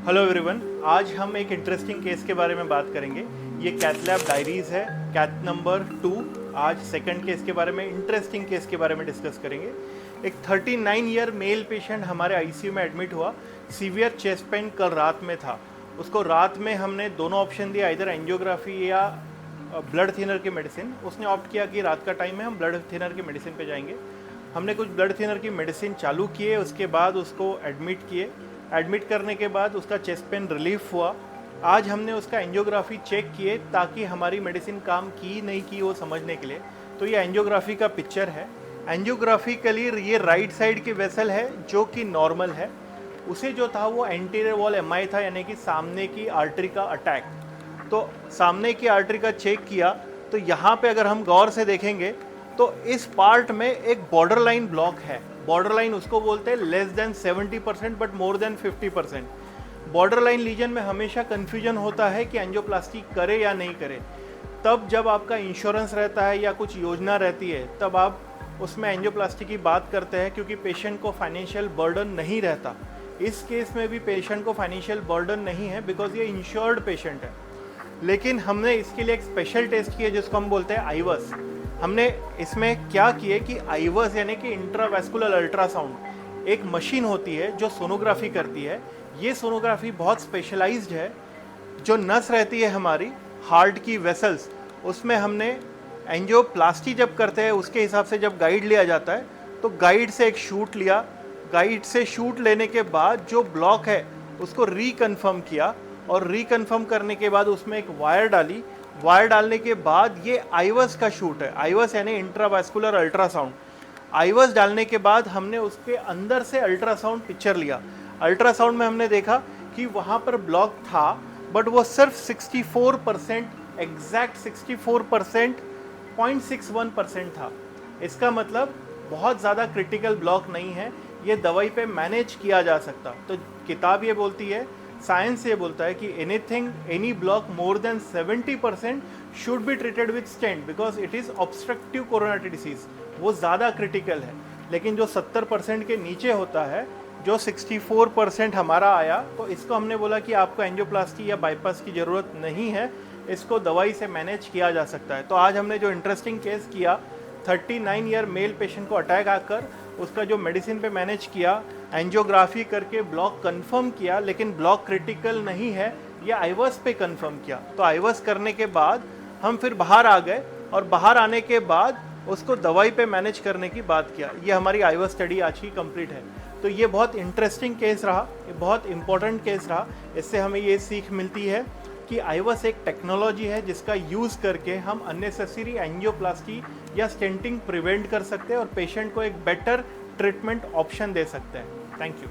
Hello everyone, आज हम एक इंटरेस्टिंग केस के बारे में बात करेंगे। ये कैथ लैब डायरीज है, कैथ नंबर 2। आज सेकंड केस के बारे में, इंटरेस्टिंग केस के बारे में डिस्कस करेंगे। एक 39 ईयर मेल पेशेंट हमारे आईसीयू में एडमिट हुआ। सीवियर चेस्ट पेन कल रात में था। उसको रात में हमने दोनों ऑप्शन दिया, इधर एंजियोग्राफी या ब्लड थिनर की मेडिसिन। उसने ऑप्ट किया कि रात का टाइम है, हम ब्लड थिनर की मेडिसिन पे जाएंगे। हमने कुछ ब्लड थिनर की मेडिसिन चालू किए, उसके बाद उसको एडमिट किए। एडमिट करने के बाद उसका चेस्ट पेन रिलीफ हुआ। आज हमने उसका एंजियोग्राफी चेक किए ताकि हमारी मेडिसिन काम की नहीं की वो समझने के लिए। तो ये एंजियोग्राफी का पिक्चर है। एंजियोग्राफिकली ये राइट साइड की वेसल है जो कि नॉर्मल है। उसे जो था वो एंटीरियर वॉल एमआई था, यानी कि सामने की आर्टरी का अटैक। तो सामने की आर्टरी का चेक किया तो यहाँ पे अगर हम गौर से देखेंगे तो इस पार्ट में एक बॉर्डर लाइन ब्लॉक है। बॉर्डर लाइन उसको बोलते हैं less than 70% but more than 50%। Border line lesion में हमेशा कन्फ्यूजन होता है कि एंजियोप्लास्टी करे या नहीं करे। तब जब आपका इंश्योरेंस रहता है या कुछ योजना रहती है तब आप उसमें एंजियोप्लास्टी की बात करते हैं, क्योंकि पेशेंट को फाइनेंशियल बर्डन नहीं रहता। इस केस में भी पेशेंट को फाइनेंशियल बर्डन नहीं है बिकॉज ये इंश्योर्ड पेशेंट है। लेकिन हमने इसके लिए एक स्पेशल टेस्ट किया जिसको हम बोलते हैं आईवस। हमने इसमें क्या किए कि आईवस यानी कि इंट्रावेस्कुलर अल्ट्रासाउंड एक मशीन होती है जो सोनोग्राफी करती है। ये सोनोग्राफी बहुत स्पेशलाइज्ड है। जो नस रहती है हमारी हार्ट की वेसल्स, उसमें हमने एंजियोप्लास्टी जब करते हैं उसके हिसाब से जब गाइड लिया जाता है तो गाइड से एक शूट लिया। गाइड से शूट लेने के बाद जो ब्लॉक है उसको रिकन्फर्म किया और रिकन्फर्म करने के बाद उसमें एक वायर डाली। वायर डालने के बाद ये आईवस का शूट है। आईवस यानी इंट्रावास्कुलर अल्ट्रासाउंड। आईवस डालने के बाद हमने उसके अंदर से अल्ट्रासाउंड पिक्चर लिया। अल्ट्रासाउंड में हमने देखा कि वहाँ पर ब्लॉक था बट वो सिर्फ 64%, एग्जैक्ट 64%, 0.61% था। इसका मतलब बहुत ज़्यादा क्रिटिकल ब्लॉक नहीं है, ये दवाई पे मैनेज किया जा सकता। तो किताब ये बोलती है, साइंस ये बोलता है कि any block more than 70% should be treated with stent because it is obstructive coronary disease. वो ज़्यादा क्रिटिकल है। लेकिन जो 70% के नीचे होता है, जो 64% हमारा आया, तो इसको हमने बोला कि आपको एंजियोप्लास्टी या बाईपास की ज़रूरत नहीं है, इसको दवाई से मैनेज किया जा सकता है। तो आज हमने जो इंटरेस्टिंग केस किया, 39 ईयर मेल पेशेंट को अटैक आकर उसका जो मेडिसिन पे मैनेज किया, एंजियोग्राफी करके ब्लॉक कंफर्म किया, लेकिन ब्लॉक क्रिटिकल नहीं है, ये आईवस पे कंफर्म किया। तो आईवस करने के बाद हम फिर बाहर आ गए और बाहर आने के बाद उसको दवाई पे मैनेज करने की बात किया। ये हमारी आईवस स्टडी आज की कंप्लीट है। तो ये बहुत इंटरेस्टिंग केस रहा, ये बहुत इंपॉर्टेंट केस रहा। इससे हमें ये सीख मिलती है कि आईवस एक टेक्नोलॉजी है जिसका यूज़ करके हम अननेसेसरी एंजियोप्लास्टी या स्टेंटिंग प्रिवेंट कर सकते हैं और पेशेंट को एक बेटर ट्रीटमेंट ऑप्शन दे सकते हैं। Thank you.